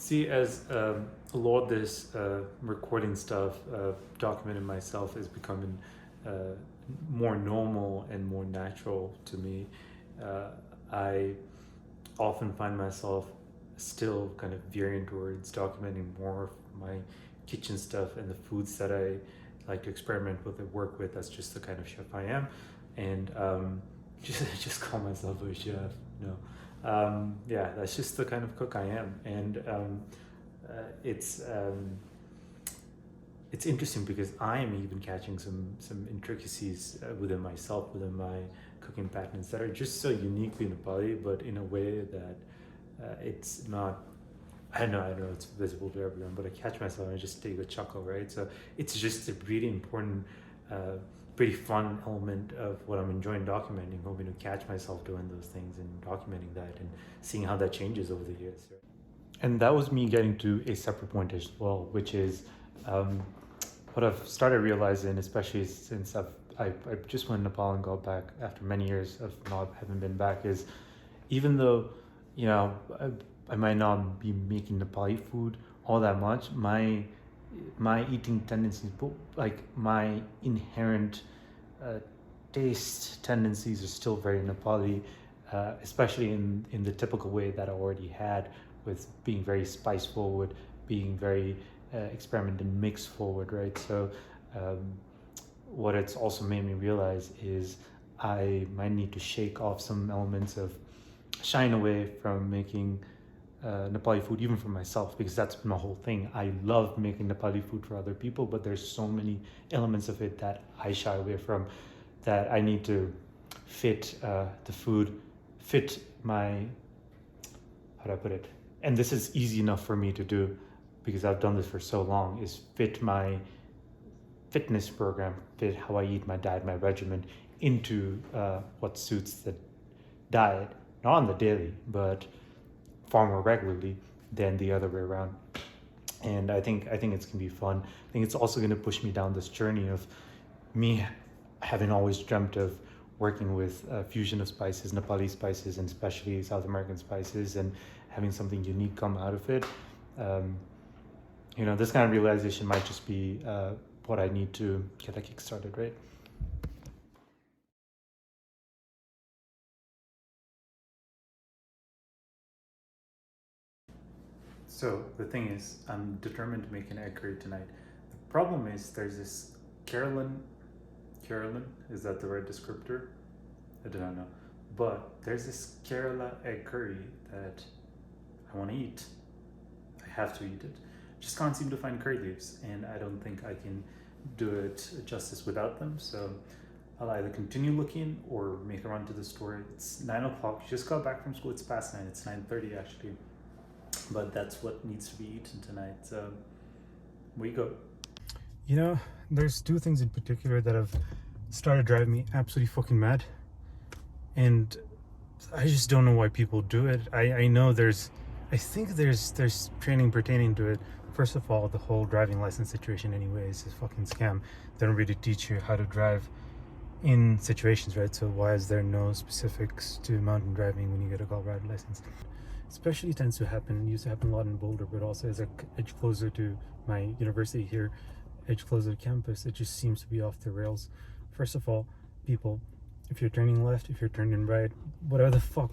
See, as a lot of this recording stuff, documenting myself is becoming uh, more normal and more natural to me. Uh, I often find myself still kind of veering towards documenting more of my kitchen stuff and the foods that I like to experiment with and work with. That's just the kind of chef I am, and just call myself a chef. No, yeah, that's just the kind of cook I am, and uh, it's um, it's interesting because I am even catching some intricacies within myself, within my cooking patterns that are just so uniquely Nepali, but in a way that it's not. I know it's visible to everyone, but I catch myself and I just take a chuckle, right? So it's just a really important, uh, pretty fun element of what I'm enjoying documenting, hoping to catch myself doing those things and documenting that and seeing how that changes over the years. Right? And that was me getting to a separate point as well, which is um, what I've started realizing, especially since I just went to Nepal and got back after many years of not having been back, is even though you know I might not be making Nepali food all that much, my eating tendencies, like my inherent uh, taste tendencies, are still very Nepali, especially in the typical way that I already had, with being very spice forward, being very experiment and mix forward, right? So um, what it's also made me realize is I might need to shake off some elements of shying away from making Nepali food, even for myself, because that's been my whole thing. I love making Nepali food for other people, but there's so many elements of it that I shy away from, that I need to fit the food, fit my, how do I put it? And this is easy enough for me to do because I've done this for so long, is fit my fitness program, fit how I eat, my diet, my regimen into what suits the diet, not on the daily, but far more regularly than the other way around. And I think it's gonna be fun. I think it's also gonna push me down this journey of me having always dreamt of working with a fusion of spices, Nepali spices, and especially South American spices, and having something unique come out of it. Um, this kind of realization might just be what I need to get a kick started, right? So the thing is, I'm determined to make an egg curry tonight. The problem is there's this Carolyn. Carolyn, is that the right descriptor? I do not know. But there's this Kerala egg curry that I want to eat. I have to eat it. Just can't seem to find curry leaves, and I don't think I can do it justice without them. So I'll either continue looking or make a run to the store. It's 9 o'clock. Just got back from school. It's past 9. It's 9:30 actually. But that's what needs to be eaten tonight. So we go. You know, there's two things in particular that have started driving me absolutely fucking mad, and I just don't know why people do it. I know I think there's training pertaining to it. First of all, the whole driving license situation, anyways, is a fucking scam. They don't really teach you how to drive in situations, right? So why is there no specifics to mountain driving when you get a Colorado license? Especially tends to happen, used to happen a lot in Boulder, but also as I edge closer to my university here, edge closer to campus, it just seems to be off the rails. First of all, people, if you're turning left, if you're turning right, where the fuck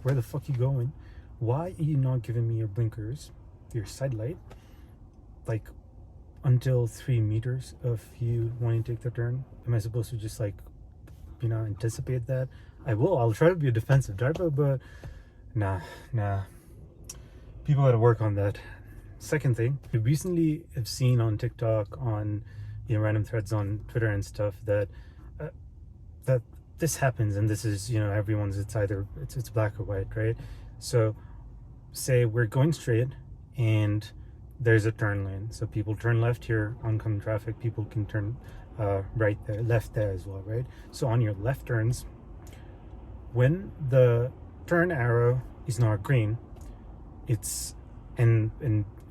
you going? Why are you not giving me your blinkers, your side light, like until 3 meters of you wanting to take the turn? Am I supposed to just anticipate that? I'll try to be a defensive driver, but nah. People got to work on that. Second thing, I recently have seen on TikTok, on random threads on Twitter and stuff, that that this happens, and this is everyone's. It's black or white, right? So, say we're going straight, and there's a turn lane. So people turn left here, oncoming traffic. People can turn right there, left there as well, right? So on your left turns, when the turn arrow is not green, it's and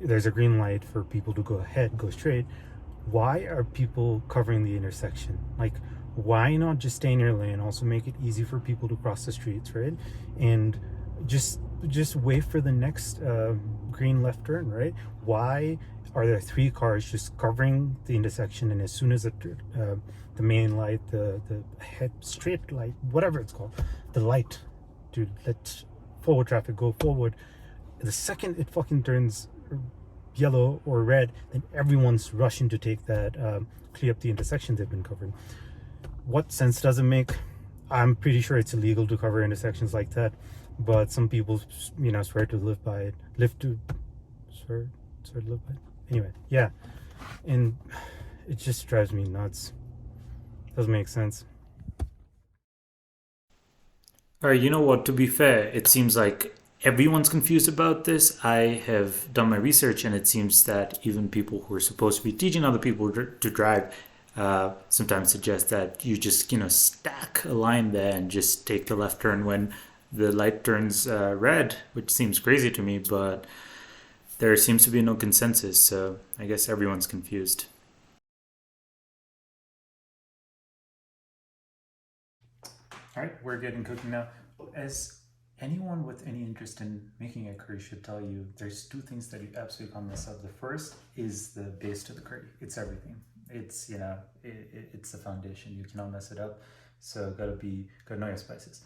there's a green light for people to go ahead, go straight. Why are people covering the intersection? Like, why not just stay in your lane? Also make it easy for people to cross the streets, right? And just just wait for the next green left turn, right? Why are there three cars just covering the intersection, and as soon as the main light, the head straight light, whatever it's called, the light to let forward traffic go forward, the second it fucking turns yellow or red, then everyone's rushing to take that, clear up the intersection they've been covering. What sense does it make? I'm pretty sure it's illegal to cover intersections like that, but some people, swear to live by it. Swear to live by it. Anyway, yeah, and it just drives me nuts. Doesn't make sense. All right, you know what? To be fair, it seems like everyone's confused about this. I have done my research, and it seems that even people who are supposed to be teaching other people to drive sometimes suggest that you just, stack a line there and just take the left turn when the light turns red, which seems crazy to me, but there seems to be no consensus, so I guess everyone's confused. All right, we're getting cooking now. As anyone with any interest in making a curry should tell you, there's two things that you absolutely can't mess up. The first is the base to the curry. It's everything. It's the foundation. You cannot mess it up. So gotta know your spices.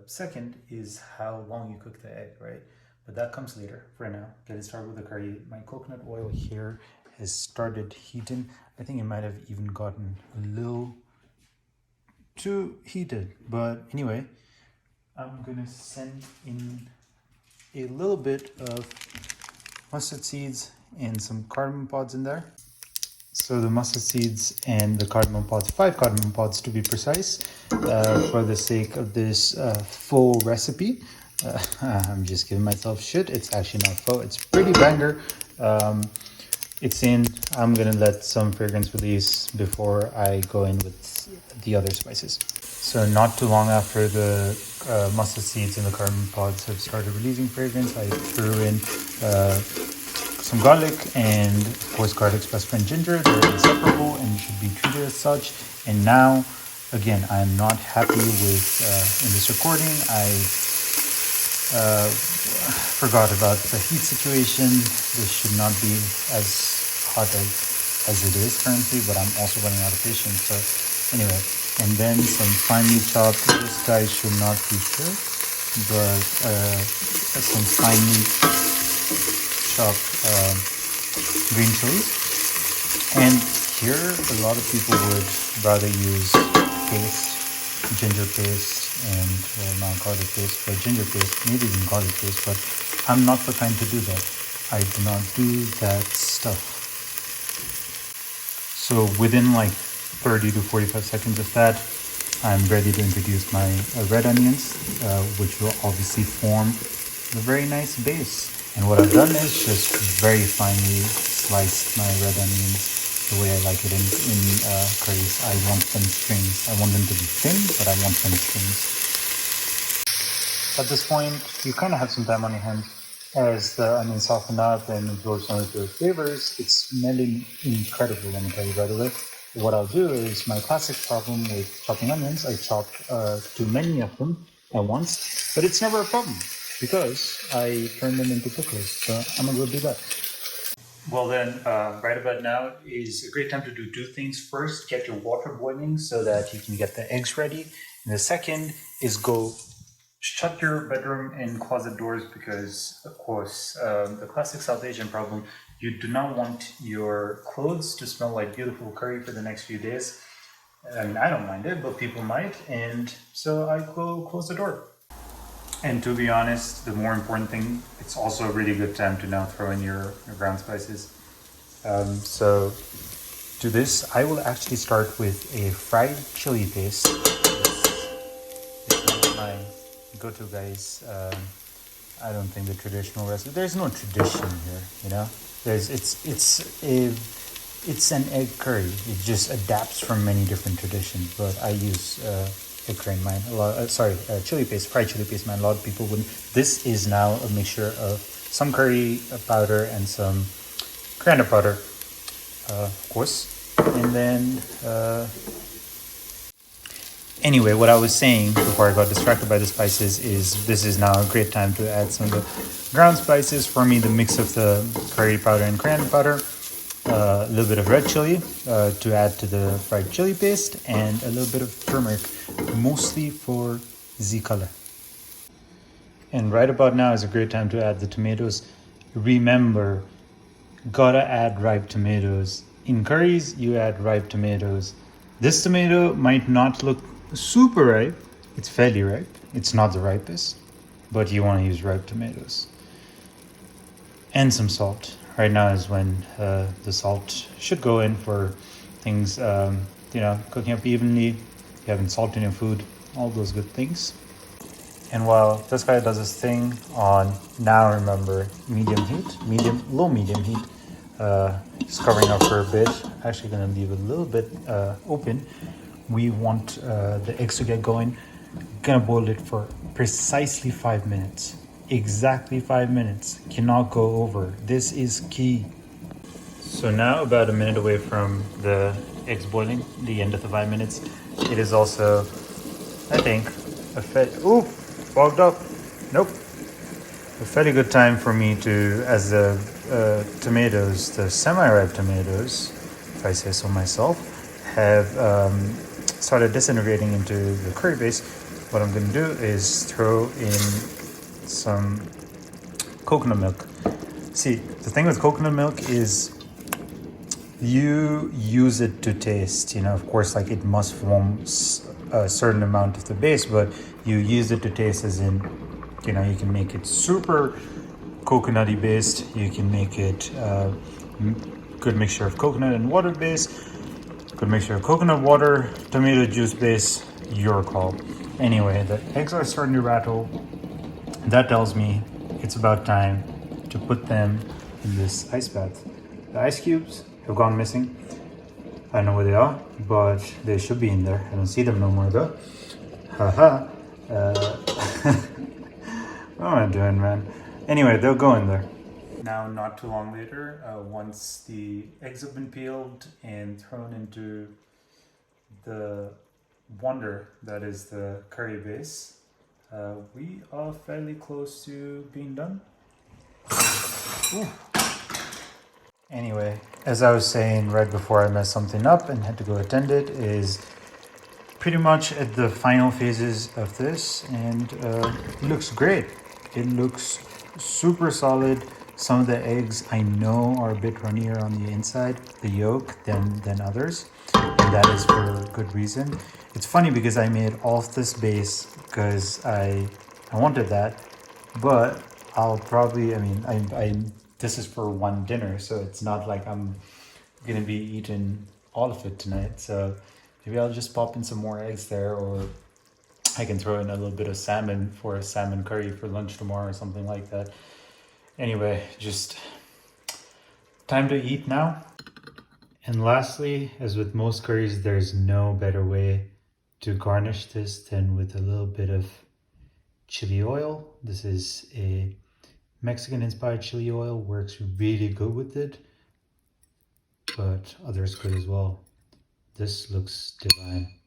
Second is how long you cook the egg, right? But that comes later. For now, getting started with the curry. My coconut oil here has started heating. I think it might have even gotten a little too heated, but anyway, I'm gonna send in a little bit of mustard seeds and some cardamom pods in there. So the mustard seeds and the cardamom pods, 5 cardamom pods to be precise, for the sake of this faux recipe. I'm just giving myself shit. It's actually not faux. It's pretty banger. It's in. I'm gonna let some fragrance release before I go in with the other spices. So not too long after the mustard seeds and the cardamom pods have started releasing fragrance, I threw in some garlic and of course garlic, pepper, and ginger. They're inseparable and should be treated as such. And now, again, I'm not happy with in this recording. I forgot about the heat situation. This should not be as hot as it is currently, but I'm also running out of patience. So anyway, and then some finely chopped, this guy should not be here, but some finely chopped green chilies. And here, a lot of people would rather use paste, ginger paste, and not garlic paste, but ginger paste, maybe even garlic paste, but I'm not the kind to do that. I do not do that stuff. So within like 30 to 45 seconds of that, I'm ready to introduce my red onions, which will obviously form a very nice base. And what I've done is just very finely sliced my red onions the way I like it in curries. I want them strings. I want them to be thin, but I want them strings. At this point, you kind of have some time on your hands. As the onions soften up and absorb some of the flavors, it's smelling incredible, let me tell you right away. What I'll do is my classic problem with chopping onions, I chop too many of them at once, but it's never a problem because I turn them into pickles. So I'm gonna go do that. Well then, right about now is a great time to do two things. First, get your water boiling so that you can get the eggs ready. And the second is go shut your bedroom and closet doors because, of course, the classic South Asian problem, you do not want your clothes to smell like beautiful curry for the next few days. I mean, I don't mind it, but people might, and so I close the door. And to be honest, the more important thing, it's also a really good time to now throw in your ground spices. So to this, I will actually start with a fried chili paste. It's one of my go-to guys. I don't think the traditional recipe. There's no tradition here, you know. It's an egg curry. It just adapts from many different traditions. But I use egg curry in mine. Chili paste, fried chili paste. Man, a lot of people wouldn't. This is now a mixture of some curry powder and some coriander powder, of course, and then Anyway, what I was saying before I got distracted by the spices is this is now a great time to add some of the ground spices. For me, the mix of the curry powder and cayenne powder, a little bit of red chili to add to the fried chili paste, and a little bit of turmeric, mostly for the color. And right about now is a great time to add the tomatoes. Remember, gotta add ripe tomatoes. In curries, you add ripe tomatoes. This tomato might not look super ripe. It's fairly ripe. It's not the ripest, but you want to use ripe tomatoes. And some salt. Right now is when the salt should go in for things, cooking up evenly. You having salt in your food, all those good things. And while this guy does his thing on, now remember, low medium heat, just covering up for a bit. Actually gonna leave it a little bit open. We want the eggs to get going. Gonna boil it for precisely 5 minutes. Exactly 5 minutes. Cannot go over. This is key. So now about a minute away from the eggs boiling, the end of the 5 minutes. It is also, I think, fogged up. Nope. A fairly good time for me to, as the tomatoes, the semi-ripe tomatoes, if I say so myself, have started disintegrating into the curry base. What I'm going to do is throw in some coconut milk. See, the thing with coconut milk is you use it to taste. Of course, like it must form a certain amount of the base, but you use it to taste as in, you can make it super coconutty based. You can make it good mixture of coconut and water base, good mixture of coconut water, tomato juice base, your call. Anyway, the eggs are starting to rattle. That tells me it's about time to put them in this ice bath. The ice cubes have gone missing. I don't know where they are, but they should be in there. I don't see them no more though. Haha. What am I doing, man? Anyway, they'll go in there. Now, not too long later, once the eggs have been peeled and thrown into the wonder that is the curry base, we are fairly close to being done. Ooh. Anyway, as I was saying right before I messed something up and had to go attend it, is pretty much at the final phases of this, and it looks great. It looks super solid. Some of the eggs I know are a bit runnier on the inside, the yolk, than others, and that is for good reason. It's funny because I made all of this base because I wanted that, but I'll probably, I this is for one dinner, so it's not like I'm gonna be eating all of it tonight. So maybe I'll just pop in some more eggs there, or I can throw in a little bit of salmon for a salmon curry for lunch tomorrow or something like that. Anyway, just time to eat now. And lastly, as with most curries, there's no better way to garnish this than with a little bit of chili oil. This is a Mexican inspired chili oil, works really good with it, but others could as well. This looks divine.